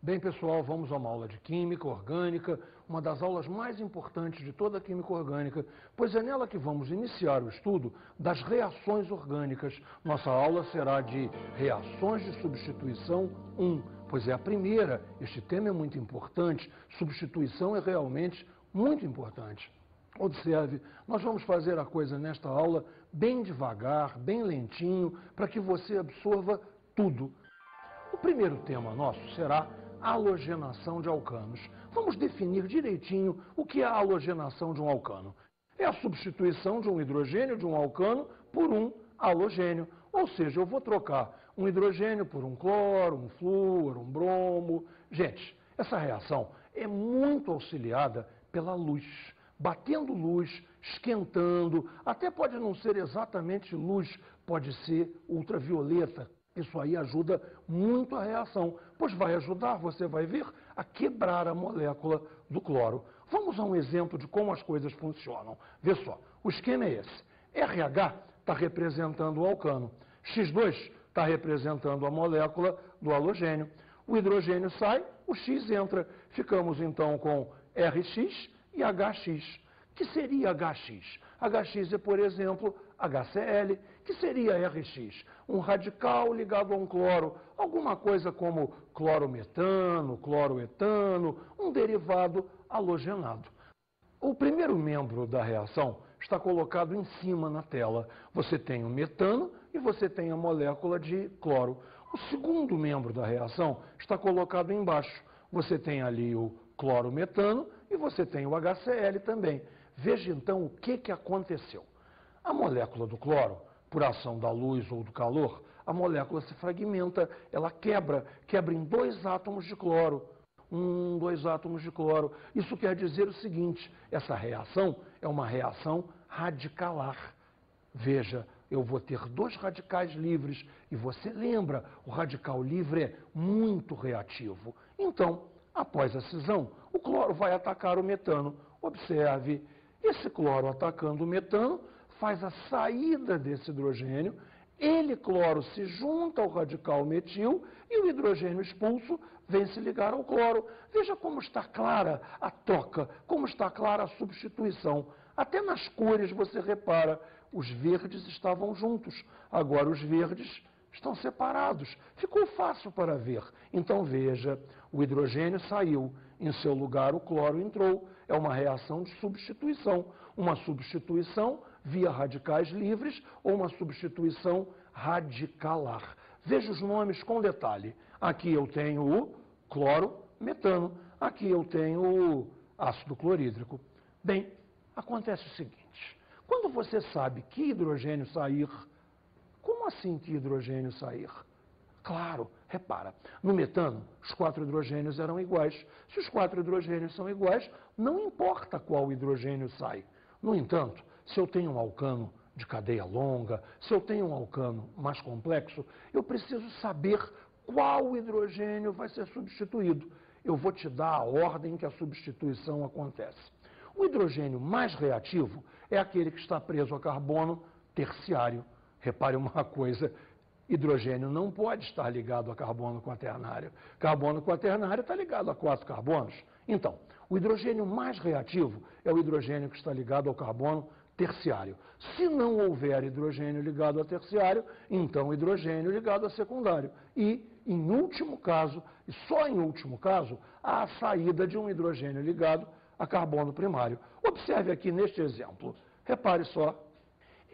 Bem, pessoal, vamos a uma aula de Química Orgânica, uma das aulas mais importantes de toda a Química Orgânica, pois é nela que vamos iniciar o estudo das reações orgânicas. Nossa aula será de reações de substituição 1, pois é a primeira. Este tema é muito importante, substituição é realmente muito importante. Observe, nós vamos fazer a coisa nesta aula bem devagar, bem lentinho, para que você absorva tudo. O primeiro tema nosso será halogenação de alcanos. Vamos definir direitinho o que é a halogenação de um alcano. É a substituição de um hidrogênio de um alcano por um halogênio. Ou seja, eu vou trocar um hidrogênio por um cloro, um flúor, um bromo. Gente, essa reação é muito auxiliada pela luz. Batendo luz, esquentando, até pode não ser exatamente luz, pode ser ultravioleta. Isso aí ajuda muito a reação, pois vai ajudar, você vai ver, a quebrar a molécula do cloro. Vamos a um exemplo de como as coisas funcionam. Vê só, o esquema é esse. RH está representando o alcano, X2 está representando a molécula do halogênio. O hidrogênio sai, o X entra. Ficamos então com RX e HX. Que seria HX? HX é, por exemplo, HCl. Que seria RX? Um radical ligado a um cloro, alguma coisa como clorometano, cloroetano, um derivado halogenado. O primeiro membro da reação está colocado em cima na tela. Você tem o metano e você tem a molécula de cloro. O segundo membro da reação está colocado embaixo. Você tem ali o clorometano e você tem o HCl também. Veja então o que aconteceu. A molécula do cloro, por ação da luz ou do calor, a molécula se fragmenta, ela quebra em 2 átomos de cloro. 2 átomos de cloro. Isso quer dizer o seguinte, essa reação é uma reação radicalar. Veja, eu vou ter 2 radicais livres e você lembra, o radical livre é muito reativo. Então, após a cisão, o cloro vai atacar o metano. Observe, esse cloro atacando o metano faz a saída desse hidrogênio, ele, cloro, se junta ao radical metil e o hidrogênio expulso vem se ligar ao cloro. Veja como está clara a troca, como está clara a substituição. Até nas cores você repara, os verdes estavam juntos, agora os verdes estão separados. Ficou fácil para ver. Então veja, o hidrogênio saiu, em seu lugar o cloro entrou. É uma reação de substituição. Uma substituição via radicais livres ou uma substituição radicalar. Veja os nomes com detalhe. Aqui eu tenho o cloro-metano. Aqui eu tenho o ácido clorídrico. Bem, acontece o seguinte. Quando você sabe que hidrogênio sair, como assim que hidrogênio sair? Claro, repara, no metano, os 4 hidrogênios eram iguais. Se os 4 hidrogênios são iguais, não importa qual hidrogênio sai. No entanto, se eu tenho um alcano de cadeia longa, se eu tenho um alcano mais complexo, eu preciso saber qual hidrogênio vai ser substituído. Eu vou te dar a ordem que a substituição acontece. O hidrogênio mais reativo é aquele que está preso a carbono terciário. Repare uma coisa, hidrogênio não pode estar ligado a carbono quaternário. Carbono quaternário está ligado a 4 carbonos. Então, o hidrogênio mais reativo é o hidrogênio que está ligado ao carbono terciário. Se não houver hidrogênio ligado a terciário, então hidrogênio ligado a secundário. E, em último caso, e só em último caso, há a saída de um hidrogênio ligado a carbono primário. Observe aqui neste exemplo. Repare só.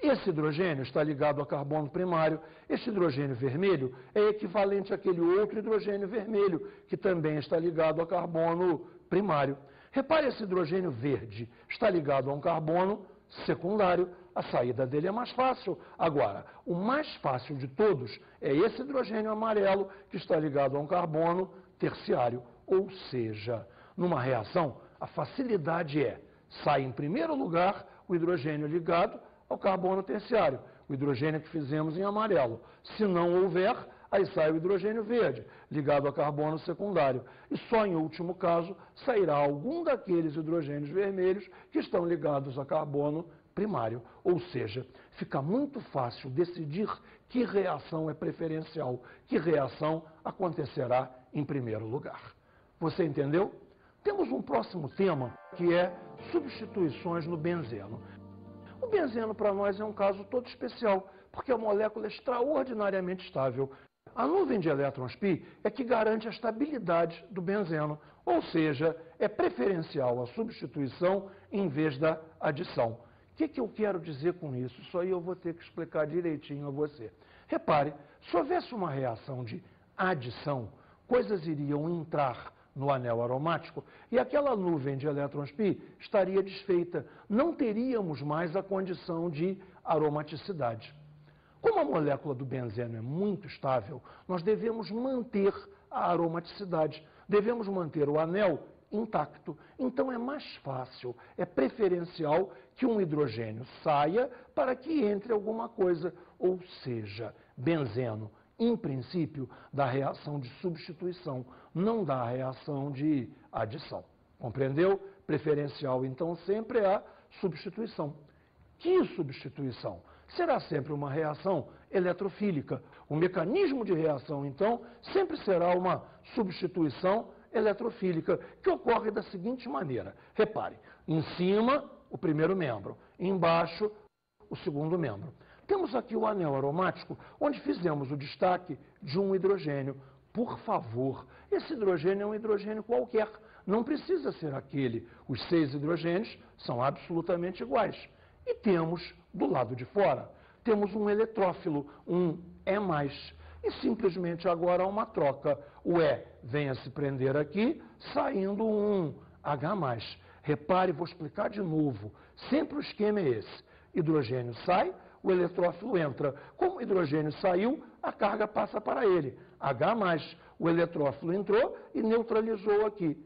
Esse hidrogênio está ligado a carbono primário. Este hidrogênio vermelho é equivalente àquele outro hidrogênio vermelho, que também está ligado a carbono primário. Repare, esse hidrogênio verde está ligado a um carbono secundário. A saída dele é mais fácil. Agora, o mais fácil de todos é esse hidrogênio amarelo, que está ligado a um carbono terciário. Ou seja, numa reação, a facilidade é, sai em primeiro lugar o hidrogênio ligado ao carbono terciário, o hidrogênio que fizemos em amarelo. Se não houver, aí sai o hidrogênio verde, ligado a carbono secundário. E só em último caso, sairá algum daqueles hidrogênios vermelhos que estão ligados a carbono primário. Ou seja, fica muito fácil decidir que reação é preferencial, que reação acontecerá em primeiro lugar. Você entendeu? Temos um próximo tema que é substituições no benzeno. O benzeno para nós é um caso todo especial, porque a molécula é extraordinariamente estável. A nuvem de elétrons π é que garante a estabilidade do benzeno, ou seja, é preferencial a substituição em vez da adição. O que eu quero dizer com isso? Isso aí eu vou ter que explicar direitinho a você. Repare, se houvesse uma reação de adição, coisas iriam entrar no anel aromático e aquela nuvem de elétrons π estaria desfeita. Não teríamos mais a condição de aromaticidade. Como a molécula do benzeno é muito estável, nós devemos manter a aromaticidade, devemos manter o anel intacto. Então é mais fácil, é preferencial que um hidrogênio saia para que entre alguma coisa, ou seja, benzeno, em princípio, dá reação de substituição, não dá reação de adição. Compreendeu? Preferencial, então, sempre é a substituição. Que substituição? Será sempre uma reação eletrofílica. O mecanismo de reação, então, sempre será uma substituição eletrofílica, que ocorre da seguinte maneira. Repare, em cima, o primeiro membro, embaixo, o segundo membro. Temos aqui o anel aromático, onde fizemos o destaque de um hidrogênio. Por favor, esse hidrogênio é um hidrogênio qualquer, não precisa ser aquele. Os 6 hidrogênios são absolutamente iguais. E temos, do lado de fora, temos um eletrófilo, um E+. E simplesmente agora há uma troca. O E vem a se prender aqui, saindo um H+. Repare, vou explicar de novo. Sempre o esquema é esse. Hidrogênio sai, o eletrófilo entra. Como o hidrogênio saiu, a carga passa para ele. H+, o eletrófilo entrou e neutralizou aqui.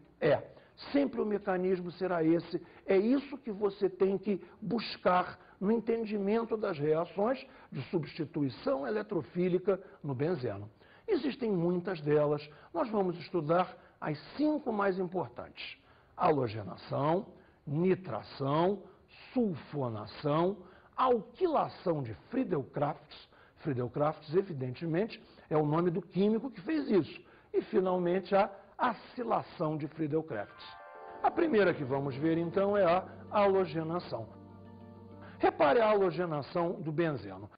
Sempre o mecanismo será esse. É isso que você tem que buscar no entendimento das reações de substituição eletrofílica no benzeno. Existem muitas delas. Nós vamos estudar as 5 mais importantes: halogenação, nitração, sulfonação, alquilação de Friedel-Crafts. Friedel-Crafts, evidentemente, é o nome do químico que fez isso. E, finalmente, a acilação de Friedel-Crafts. A primeira que vamos ver, então, é a halogenação. Repare a halogenação do benzeno.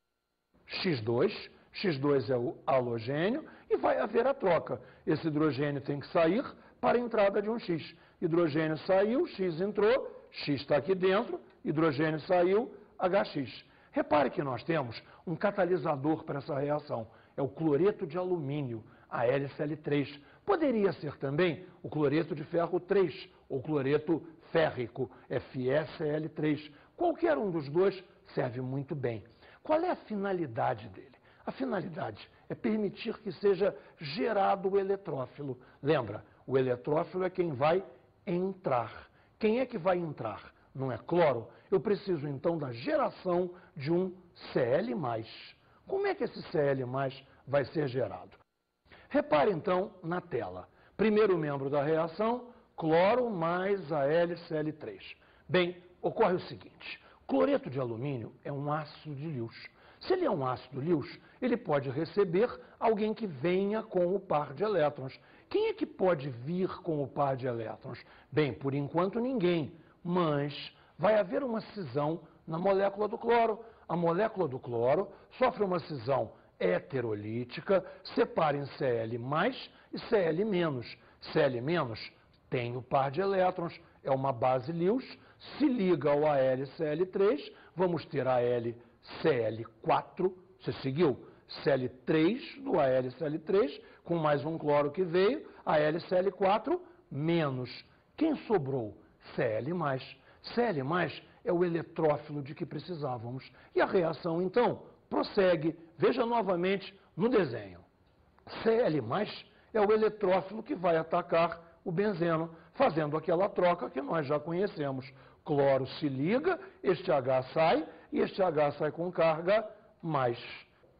X2 é o halogênio e vai haver a troca. Esse hidrogênio tem que sair para a entrada de um X. Hidrogênio saiu, X entrou, X está aqui dentro, hidrogênio saiu, HX. Repare que nós temos um catalisador para essa reação. É o cloreto de alumínio, a LCl3. Poderia ser também o cloreto de ferro 3, ou cloreto férrico, FeCl3. Qualquer um dos dois serve muito bem. Qual é a finalidade dele? A finalidade é permitir que seja gerado o eletrófilo. Lembra, o eletrófilo é quem vai entrar. Quem é que vai entrar? Não é cloro? Eu preciso, então, da geração de um Cl+. Como é que esse Cl+ vai ser gerado? Repare, então, na tela. Primeiro membro da reação, cloro mais a LCl3. Bem, ocorre o seguinte: cloreto de alumínio é um ácido de Lewis. Se ele é um ácido Lewis, ele pode receber alguém que venha com o par de elétrons. Quem é que pode vir com o par de elétrons? Bem, por enquanto ninguém, mas vai haver uma cisão na molécula do cloro. A molécula do cloro sofre uma cisão heterolítica, separa em Cl+ e Cl-. Cl- tem o par de elétrons, é uma base Lewis, se liga ao AlCl3, vamos ter AlCl4, você seguiu? Cl3 do AlCl3, com mais um cloro que veio, AlCl4 menos. Quem sobrou? Cl+. Cl+ é o eletrófilo de que precisávamos. E a reação, então, prossegue. Veja novamente no desenho. Cl+ é o eletrófilo que vai atacar o benzeno, fazendo aquela troca que nós já conhecemos. Cloro se liga, este H sai, e este H sai com carga mais.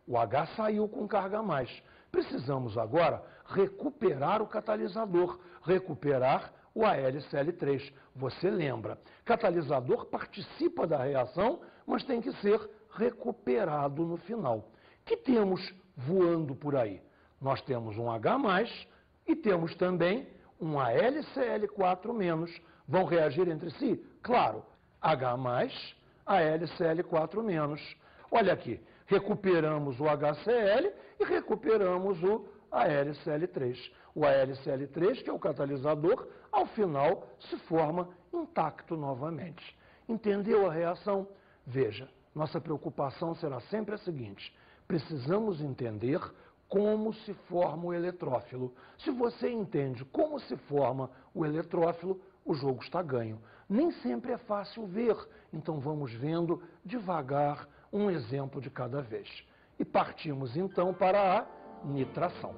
O H saiu com carga mais. Precisamos agora recuperar o catalisador, recuperar o AlCl3. Você lembra, catalisador participa da reação, mas tem que ser recuperado no final. O que temos voando por aí? Nós temos um H+, E temos também um AlCl4-, vão reagir entre si? Claro, H+, AlCl4-. Olha aqui, recuperamos o HCl e recuperamos o AlCl3. O AlCl3, que é o catalisador, ao final se forma intacto novamente. Entendeu a reação? Veja, nossa preocupação será sempre a seguinte: precisamos entender como se forma o eletrófilo. Se você entende como se forma o eletrófilo, o jogo está ganho. Nem sempre é fácil ver, então vamos vendo devagar um exemplo de cada vez. E partimos então para a nitração.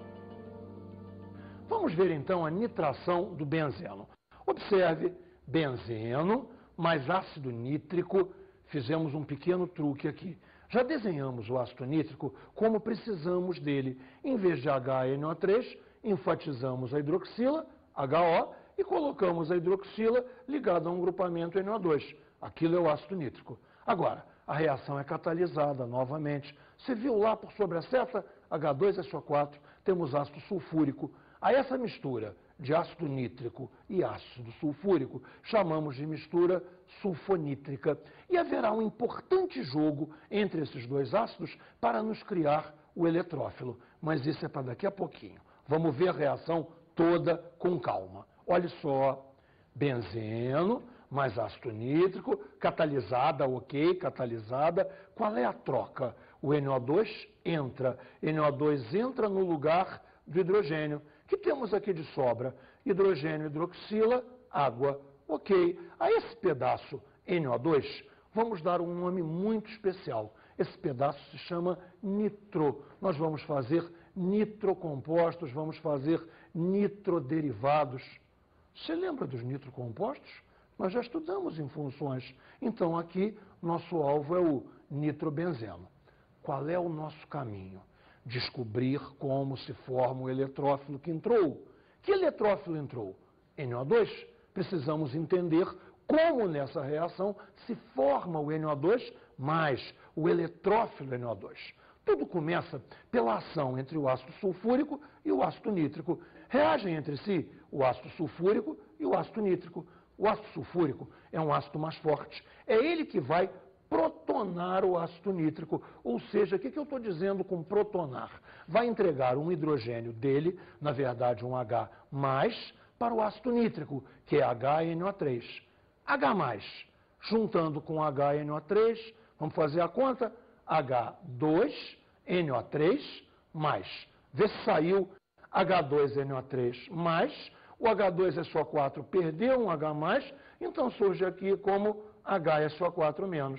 Vamos ver então a nitração do benzeno. Observe, benzeno mais ácido nítrico. Fizemos um pequeno truque aqui. Já desenhamos o ácido nítrico como precisamos dele. Em vez de HNO3, enfatizamos a hidroxila, HO, e colocamos a hidroxila ligada a um grupamento NO2. Aquilo é o ácido nítrico. Agora, a reação é catalisada novamente. Você viu lá por sobre a seta? H2SO4, temos ácido sulfúrico. A essa mistura de ácido nítrico e ácido sulfúrico chamamos de mistura sulfonítrica. E haverá um importante jogo entre esses dois ácidos para nos criar o eletrófilo. Mas isso é para daqui a pouquinho. Vamos ver a reação toda com calma. Olha só, benzeno mais ácido nítrico, catalisada, ok, catalisada. Qual é a troca? O NO2 entra. NO2 entra no lugar do hidrogênio. O que temos aqui de sobra? Hidrogênio, hidroxila, água. Ok. A esse pedaço NO2, vamos dar um nome muito especial. Esse pedaço se chama nitro. Nós vamos fazer nitrocompostos, vamos fazer nitroderivados. Você lembra dos nitrocompostos? Nós já estudamos em funções. Então, aqui, nosso alvo é o nitrobenzeno. Qual é o nosso caminho? Descobrir como se forma o eletrófilo que entrou. Que eletrófilo entrou? NO2. Precisamos entender como nessa reação se forma o NO2 mais o eletrófilo NO2. Tudo começa pela ação entre o ácido sulfúrico e o ácido nítrico. Reagem entre si o ácido sulfúrico e o ácido nítrico. O ácido sulfúrico é um ácido mais forte. É ele que vai protonar o ácido nítrico. Ou seja, o que eu estou dizendo com protonar? Vai entregar um hidrogênio dele, na verdade um H+, para o ácido nítrico, que é HNO3. H+, juntando com HNO3, vamos fazer a conta? H2NO3+. Vê se saiu H2NO3+. O H2SO4 perdeu um H+, então surge aqui como HSO4-.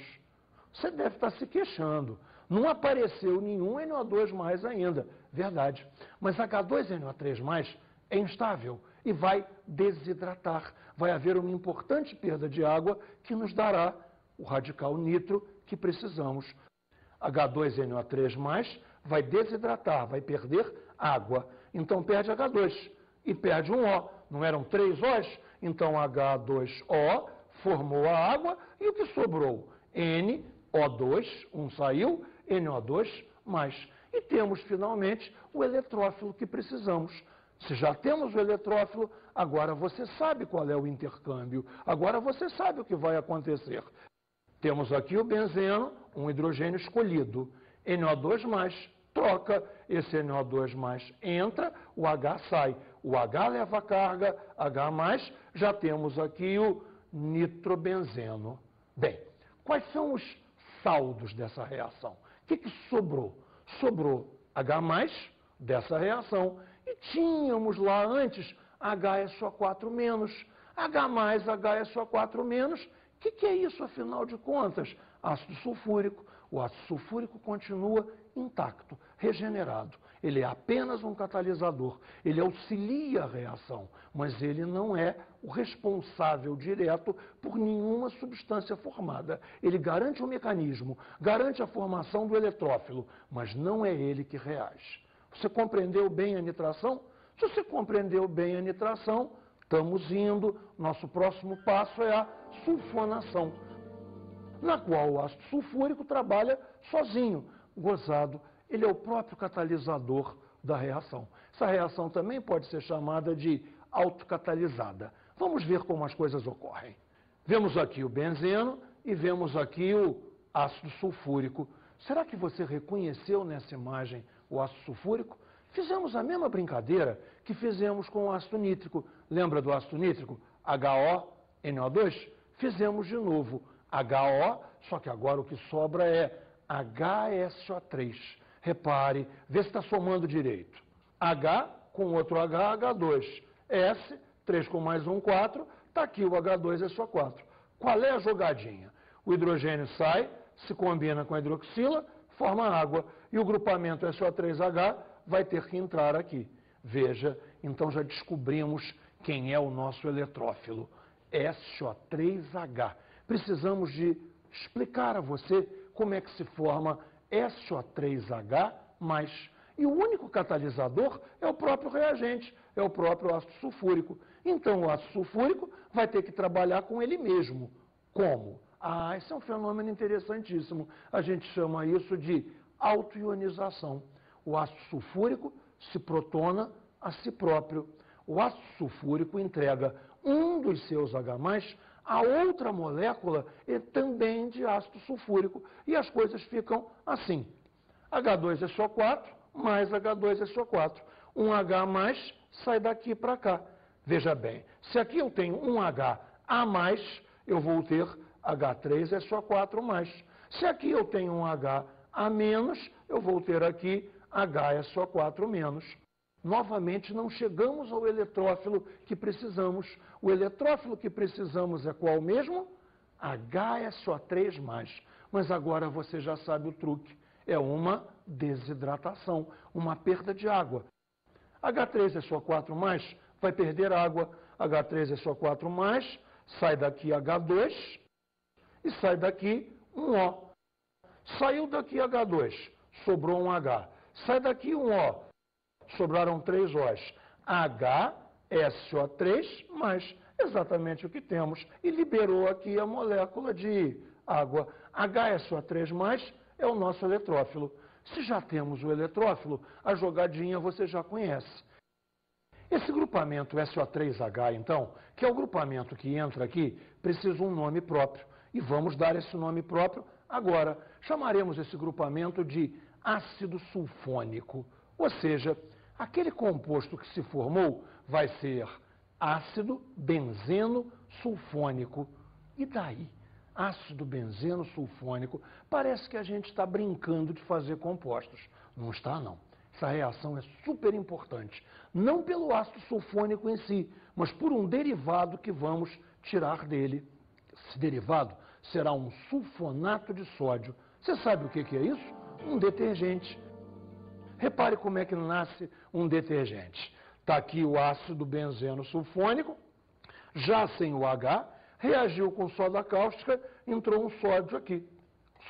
Você deve estar se queixando. Não apareceu nenhum NO2+ ainda. Verdade. Mas H2NO3+ é instável e vai desidratar. Vai haver uma importante perda de água que nos dará o radical nitro que precisamos. H2NO3+ vai desidratar, vai perder água. Então perde H2 e perde um O. Não eram 3 Os? Então H2O formou a água e o que sobrou? NO2, um saiu, NO2+. E temos finalmente o eletrófilo que precisamos. Se já temos o eletrófilo, agora você sabe qual é o intercâmbio. Agora você sabe o que vai acontecer. Temos aqui o benzeno, um hidrogênio escolhido. NO2+, troca, esse NO2+ entra, o H sai. O H leva a carga, H+, já temos aqui o nitrobenzeno. Bem, quais são os saldos dessa reação? O que sobrou? Sobrou H+ dessa reação. E tínhamos lá antes HSO4-. H+, HSO4-. O que é isso, afinal de contas? Ácido sulfúrico. O ácido sulfúrico continua intacto, regenerado. Ele é apenas um catalisador. Ele auxilia a reação, mas ele não é o responsável direto por nenhuma substância formada. Ele garante o mecanismo, garante a formação do eletrófilo, mas não é ele que reage. Você compreendeu bem a nitração? Se você compreendeu bem a nitração, estamos indo. Nosso próximo passo é a sulfonação, na qual o ácido sulfúrico trabalha sozinho. Gozado, ele é o próprio catalisador da reação. Essa reação também pode ser chamada de autocatalisada. Vamos ver como as coisas ocorrem. Vemos aqui o benzeno e vemos aqui o ácido sulfúrico. Será que você reconheceu nessa imagem o ácido sulfúrico? Fizemos a mesma brincadeira que fizemos com o ácido nítrico. Lembra do ácido nítrico? HONO2? Fizemos de novo HO, só que agora o que sobra é HSO3. Repare, vê se está somando direito. H com outro H, H2. S, 3 com mais 1, 4. Está aqui o H2SO4. Qual é a jogadinha? O hidrogênio sai, se combina com a hidroxila, forma água. E o grupamento SO3H vai ter que entrar aqui. Veja, então já descobrimos quem é o nosso eletrófilo. SO3H. Precisamos de explicar a você como é que se forma SO3H+. E o único catalisador é o próprio reagente, é o próprio ácido sulfúrico. Então o ácido sulfúrico vai ter que trabalhar com ele mesmo. Como? Esse é um fenômeno interessantíssimo. A gente chama isso de autoionização. O ácido sulfúrico se protona a si próprio. O ácido sulfúrico entrega um dos seus H+, a outra molécula é também de ácido sulfúrico. E as coisas ficam assim. H2SO4 mais H2SO4. Um H+ sai daqui para cá. Veja bem, se aqui eu tenho um H a mais, eu vou ter H3SO4+. Se aqui eu tenho um H a menos, eu vou ter aqui HSO4-. Novamente, não chegamos ao eletrófilo que precisamos. O eletrófilo que precisamos é qual mesmo? HSO3+. Mas agora você já sabe o truque. É uma desidratação, uma perda de água. H3SO4+, vai perder água. H3SO4+, sai daqui H2 e sai daqui um O. Saiu daqui H2, sobrou um H. Sai daqui um O. Sobraram 3 Os. HSO3+, exatamente o que temos. E liberou aqui a molécula de água. HSO3+, é o nosso eletrófilo. Se já temos o eletrófilo, a jogadinha você já conhece. Esse grupamento SO3H, então, que é o grupamento que entra aqui, precisa um nome próprio. E vamos dar esse nome próprio agora. Chamaremos esse grupamento de ácido sulfônico. Ou seja, aquele composto que se formou vai ser ácido benzeno sulfônico. E daí? Ácido benzeno sulfônico. Parece que a gente está brincando de fazer compostos. Não está, não. Essa reação é super importante. Não pelo ácido sulfônico em si, mas por um derivado que vamos tirar dele. Esse derivado será um sulfonato de sódio. Você sabe o que é isso? Um detergente. Repare como é que nasce um detergente. Está aqui o ácido benzeno sulfônico, já sem o H, reagiu com soda cáustica, entrou um sódio aqui.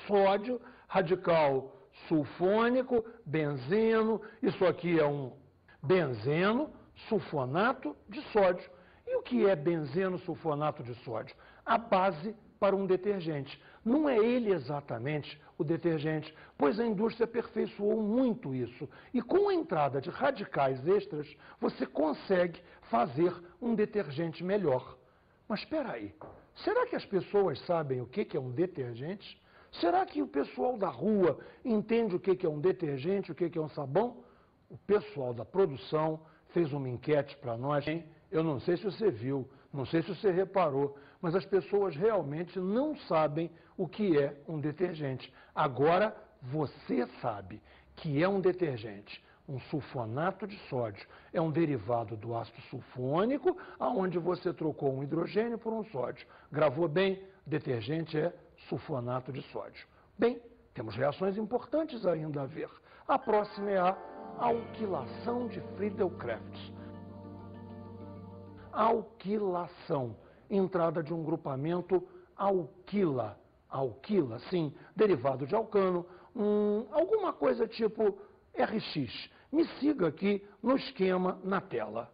Sódio, radical sulfônico, benzeno, isso aqui é um benzeno sulfonato de sódio. E o que é benzeno sulfonato de sódio? A base para um detergente. Não é ele exatamente o detergente, pois a indústria aperfeiçoou muito isso. E com a entrada de radicais extras, você consegue fazer um detergente melhor. Mas espera aí, será que as pessoas sabem o que é um detergente? Será que o pessoal da rua entende o que é um detergente, o que é um sabão? O pessoal da produção fez uma enquete para nós, hein? Eu não sei se você viu, não sei se você reparou, mas as pessoas realmente não sabem o que é um detergente. Agora você sabe que é um detergente. Um sulfonato de sódio é um derivado do ácido sulfônico, onde você trocou um hidrogênio por um sódio. Gravou bem? Detergente é sulfonato de sódio. Bem, temos reações importantes ainda a ver. A próxima é a alquilação de Friedel-Crafts. Alquilação, entrada de um grupamento alquila. Alquila, sim, derivado de alcano, alguma coisa tipo RX. Me siga aqui no esquema na tela.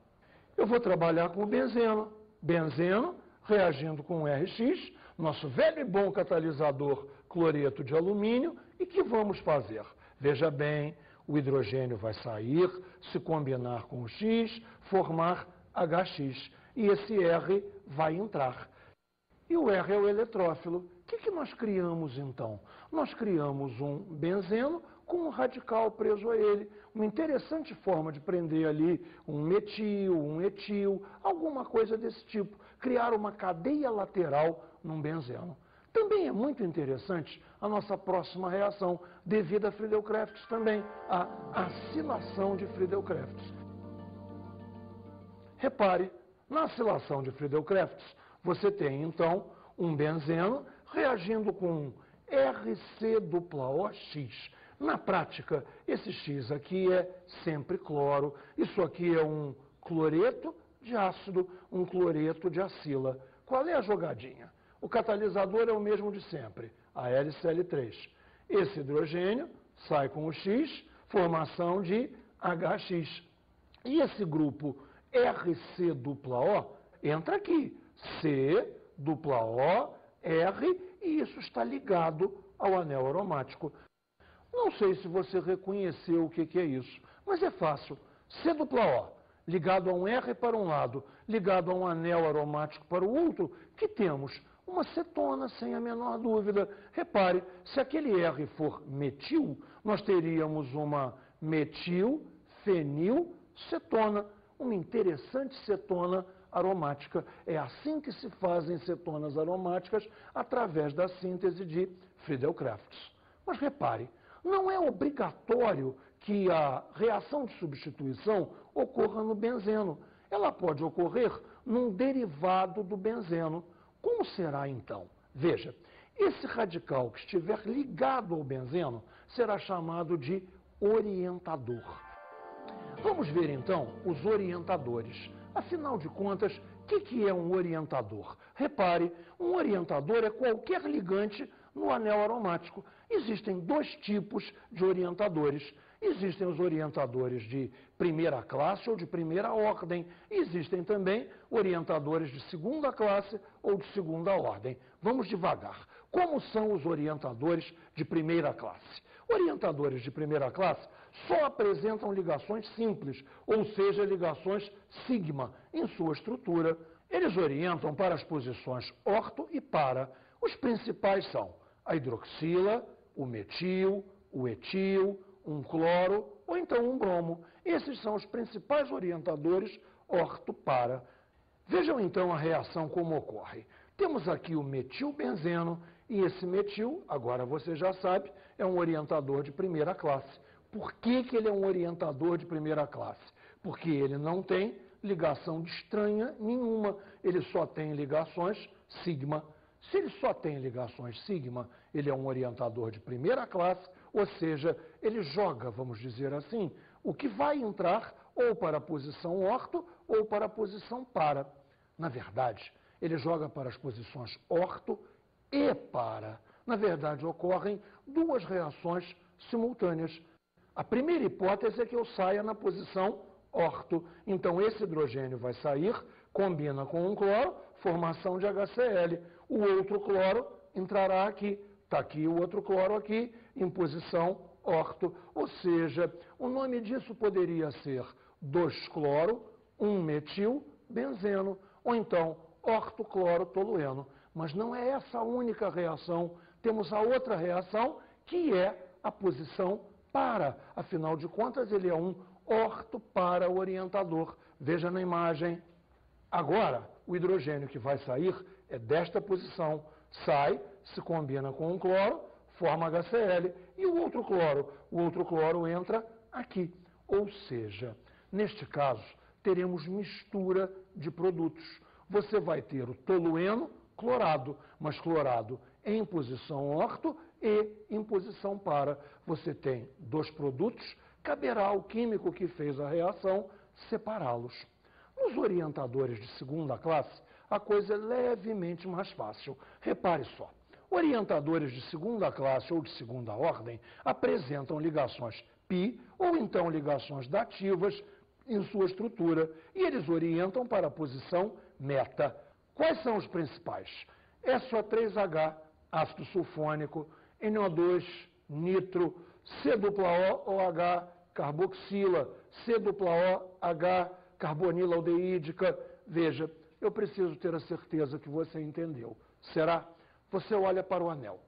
Eu vou trabalhar com o benzeno. Benzeno reagindo com o RX, nosso velho e bom catalisador cloreto de alumínio. E que vamos fazer? Veja bem, o hidrogênio vai sair, se combinar com o X, formar HX. E esse R vai entrar. E o R é o eletrófilo. O que nós criamos, então? Nós criamos um benzeno com um radical preso a ele. Uma interessante forma de prender ali um metil, um etil, alguma coisa desse tipo. Criar uma cadeia lateral num benzeno. Também é muito interessante a nossa próxima reação, devida a Friedel-Crafts também, a acilação de Friedel-Crafts. Repare, na acilação de Friedel-Crafts, você tem, então, um benzeno reagindo com RC-OX. Na prática, esse X aqui é sempre cloro, isso aqui é um cloreto de ácido, um cloreto de acila. Qual é a jogadinha? O catalisador é o mesmo de sempre, a LCl3. Esse hidrogênio sai com o X, formação de HX. E esse grupo RC-O entra aqui, C-O, R, e isso está ligado ao anel aromático. Não sei se você reconheceu o que é isso, mas é fácil. C-O, ligado a um R para um lado, ligado a um anel aromático para o outro, que temos uma cetona, sem a menor dúvida. Repare, se aquele R for metil, nós teríamos uma metilfenilcetona, uma interessante cetona aromática. É assim que se fazem cetonas aromáticas, através da síntese de Friedel-Crafts. Mas repare, não é obrigatório que a reação de substituição ocorra no benzeno. Ela pode ocorrer num derivado do benzeno. Como será então? Veja, esse radical que estiver ligado ao benzeno será chamado de orientador. Vamos ver então os orientadores. Afinal de contas, o que é um orientador? Repare, um orientador é qualquer ligante no anel aromático. Existem dois tipos de orientadores. Existem os orientadores de primeira classe ou de primeira ordem. Existem também orientadores de segunda classe ou de segunda ordem. Vamos devagar. Como são os orientadores de primeira classe? Orientadores de primeira classe só apresentam ligações simples, ou seja, ligações sigma em sua estrutura. Eles orientam para as posições orto e para. Os principais são a hidroxila, o metil, o etil, um cloro ou então um bromo. Esses são os principais orientadores orto-para. Vejam então a reação como ocorre. Temos aqui o metilbenzeno e esse metil, agora você já sabe, é um orientador de primeira classe. Por que ele é um orientador de primeira classe? Porque ele não tem ligação de estranha nenhuma, ele só tem ligações sigma. Se ele só tem ligações sigma, ele é um orientador de primeira classe, ou seja, ele joga, vamos dizer assim, o que vai entrar ou para a posição orto ou para a posição para. Na verdade, ele joga para as posições orto e para. Na verdade, ocorrem duas reações simultâneas. A primeira hipótese é que eu saia na posição orto. Então, esse hidrogênio vai sair, combina com um cloro, formação de HCl. O outro cloro entrará aqui. Está aqui o outro cloro aqui, em posição orto. Ou seja, o nome disso poderia ser 2-cloro, 1-metil-benzeno, ou então ortocloro-tolueno. Mas não é essa a única reação. Temos a outra reação, que é a posição para. Afinal de contas, ele é um orto-para orientador. Veja na imagem. Agora, o hidrogênio que vai sair é desta posição. Sai, se combina com um cloro, forma HCl. E o outro cloro entra aqui. Ou seja, neste caso, teremos mistura de produtos. Você vai ter o tolueno clorado, mas clorado em posição orto e em posição para. Você tem dois produtos, caberá ao químico que fez a reação separá-los. Nos orientadores de segunda classe, a coisa é levemente mais fácil. Repare só, orientadores de segunda classe ou de segunda ordem apresentam ligações pi ou então ligações dativas em sua estrutura e eles orientam para a posição meta. Quais são os principais? SO3H, ácido sulfônico, NO2, nitro, COOH carboxila, C dupla O, H, carbonila aldeídica. Veja, eu preciso ter a certeza que você entendeu. Será? Você olha para o anel.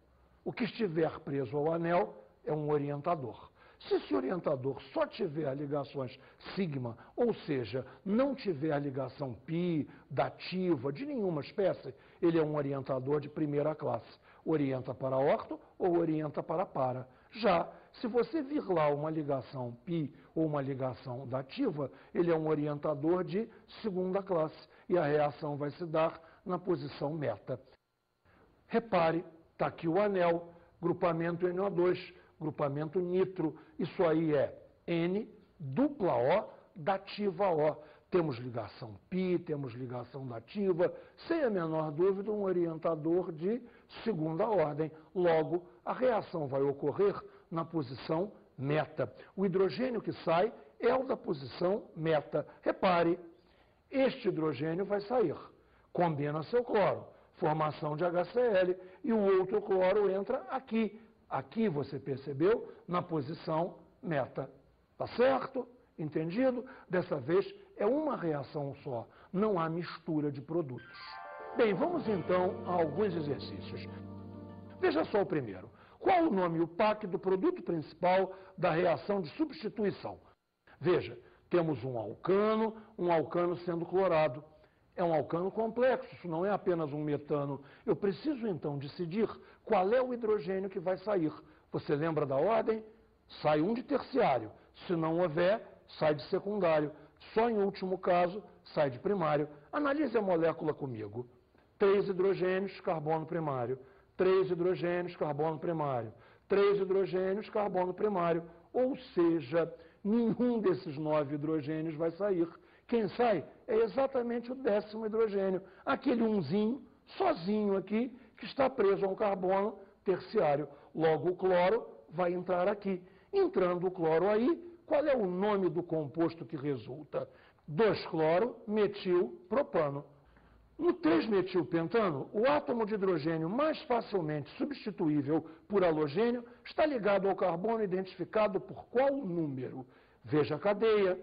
O que estiver preso ao anel é um orientador. Se esse orientador só tiver ligações sigma, ou seja, não tiver ligação pi, dativa, de nenhuma espécie, ele é um orientador de primeira classe. Orienta para orto ou orienta para. Já, se você vir lá uma ligação pi ou uma ligação dativa, ele é um orientador de segunda classe e a reação vai se dar na posição meta. Repare, está aqui o anel, grupamento NO2, grupamento nitro, isso aí é N dupla O, dativa O. Temos ligação pi, temos ligação dativa, sem a menor dúvida um orientador de segunda ordem. Logo, a reação vai ocorrer na posição meta. O hidrogênio que sai é o da posição meta. Repare, este hidrogênio vai sair, combina seu cloro, formação de HCl, e o outro cloro entra aqui. Aqui, você percebeu, na posição meta. Tá certo? Entendido? Dessa vez é uma reação só, não há mistura de produtos. Bem, vamos então a alguns exercícios. Veja só o primeiro. Qual o nome e o PAC do produto principal da reação de substituição? Veja, temos um alcano sendo clorado. É um alcano complexo, isso não é apenas um metano. Eu preciso então decidir qual é o hidrogênio que vai sair. Você lembra da ordem? Sai um de terciário. Se não houver, sai de secundário. Só em último caso, sai de primário. Analise a molécula comigo. 3 hidrogênios, carbono primário. 3 hidrogênios, carbono primário. 3 hidrogênios, carbono primário. Ou seja, nenhum desses 9 hidrogênios vai sair. Quem sai é exatamente o 10º hidrogênio, aquele umzinho, sozinho aqui, que está preso a um carbono terciário. Logo, o cloro vai entrar aqui. Entrando o cloro aí, qual é o nome do composto que resulta? 2-cloro, metil, propano. No 3-metilpentano, o átomo de hidrogênio mais facilmente substituível por halogênio está ligado ao carbono identificado por qual número? Veja a cadeia.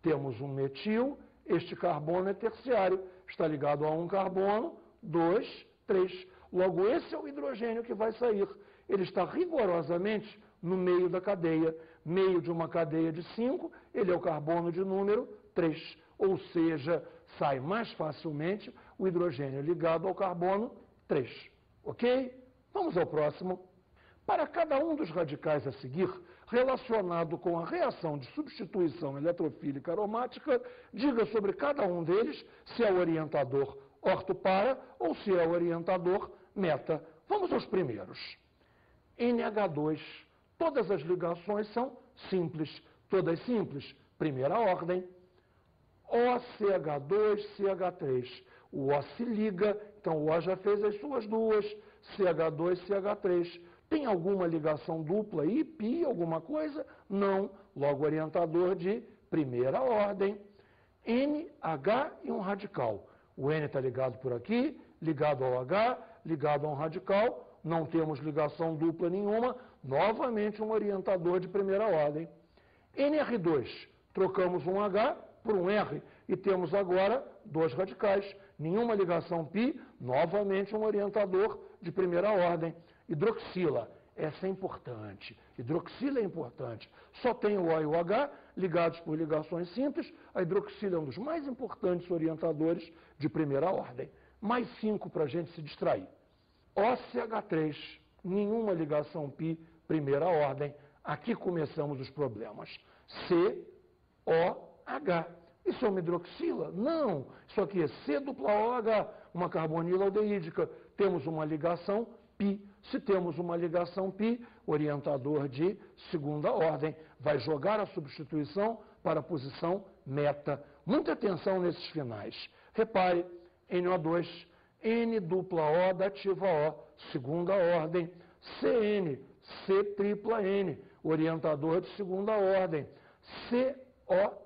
Temos um metil, este carbono é terciário, está ligado a um carbono, 2, 3. Logo, esse é o hidrogênio que vai sair. Ele está rigorosamente no meio da cadeia. Meio de uma cadeia de 5, ele é o carbono de número 3. Ou seja, sai mais facilmente o hidrogênio ligado ao carbono 3. Ok? Vamos ao próximo. Para cada um dos radicais a seguir, relacionado com a reação de substituição eletrofílica aromática, diga sobre cada um deles se é o orientador orto-para ou se é o orientador meta. Vamos aos primeiros. NH2. Todas as ligações são simples. Todas simples. Primeira ordem. OCH2, CH3. O O se liga, então o O já fez as suas duas. CH2, CH3. Tem alguma ligação dupla aí, pi, alguma coisa? Não. Logo, orientador de primeira ordem. N, H e um radical. O N está ligado por aqui, ligado ao H, ligado a um radical. Não temos ligação dupla nenhuma. Novamente, um orientador de primeira ordem. NR2. Trocamos um H por um R e temos agora 2 radicais. Nenhuma ligação pi, novamente um orientador de primeira ordem. Hidroxila, essa é importante. Hidroxila é importante. Só tem o O e o H ligados por ligações simples. A hidroxila é um dos mais importantes orientadores de primeira ordem. Mais 5 para a gente se distrair. OCH3, nenhuma ligação pi, primeira ordem. Aqui começamos os problemas. COH. Isso é uma hidroxila? Não. Isso aqui é C-OH, uma carbonila aldeídica. Temos uma ligação pi. Se temos uma ligação pi, orientador de segunda ordem, vai jogar a substituição para a posição meta. Muita atenção nesses finais. Repare, NO2, N-dupla-O, dativa O, segunda ordem. CN, C-tripla-N, orientador de segunda ordem. COR.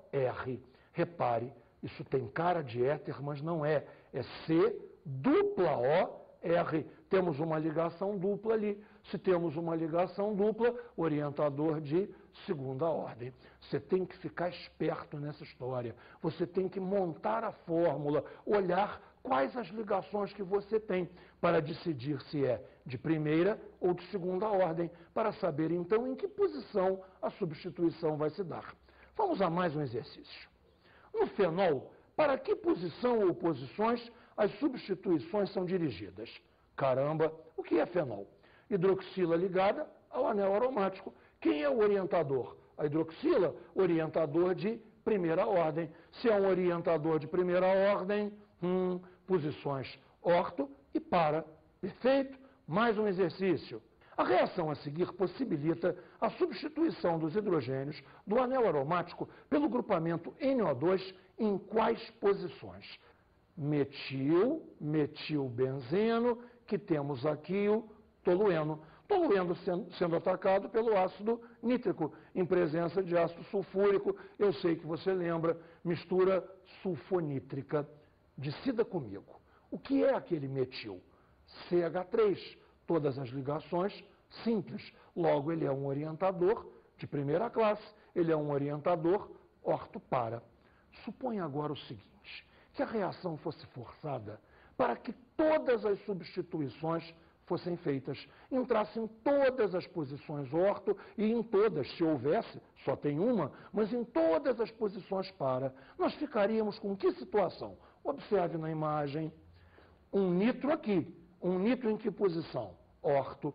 Repare, isso tem cara de éter, mas não é. É C-dupla-O, R. Temos uma ligação dupla ali. Se temos uma ligação dupla, orientador de segunda ordem. Você tem que ficar esperto nessa história. Você tem que montar a fórmula, olhar quais as ligações que você tem para decidir se é de primeira ou de segunda ordem, para saber então em que posição a substituição vai se dar. Vamos a mais um exercício. No fenol, para que posição ou posições as substituições são dirigidas? Caramba, o que é fenol? Hidroxila ligada ao anel aromático. Quem é o orientador? A hidroxila, orientador de primeira ordem. Se é um orientador de primeira ordem, posições orto e para. Perfeito? Mais um exercício. A reação a seguir possibilita a substituição dos hidrogênios do anel aromático pelo grupamento NO2 em quais posições? Metil, metilbenzeno, que temos aqui o tolueno. Tolueno sendo atacado pelo ácido nítrico, em presença de ácido sulfúrico. Eu sei que você lembra, mistura sulfonítrica. Decida comigo. O que é aquele metil? CH3. Todas as ligações simples. Logo, ele é um orientador de primeira classe. Ele é um orientador orto-para. Suponha agora o seguinte, que a reação fosse forçada para que todas as substituições fossem feitas, entrassem todas as posições orto e em todas, se houvesse, só tem uma, mas em todas as posições para. Nós ficaríamos com que situação? Observe na imagem, um nitro aqui. Um nitro em que posição? Orto.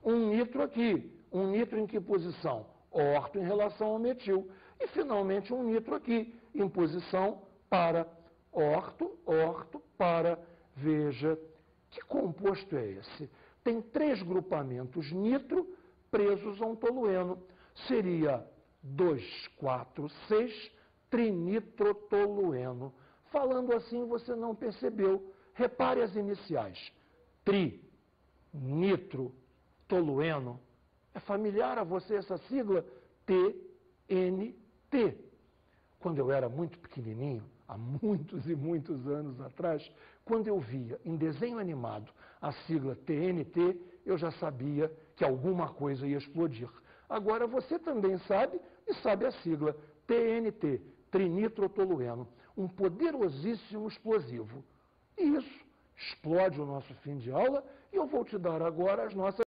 Um nitro aqui. Um nitro em que posição? Orto em relação ao metil. E, finalmente, um nitro aqui, em posição para. Orto, orto, para. Veja, que composto é esse? Tem 3 grupamentos nitro presos a um tolueno. Seria 2, 4, 6 trinitrotolueno. Falando assim, você não percebeu. Repare as iniciais. Tri, nitro, tolueno. É familiar a você essa sigla? TNT. Quando eu era muito pequenininho, há muitos e muitos anos atrás, quando eu via em desenho animado a sigla TNT, eu já sabia que alguma coisa ia explodir. Agora você também sabe, e sabe a sigla TNT, trinitrotolueno, um poderosíssimo explosivo. E isso explode o nosso fim de aula, e eu vou te dar agora as nossas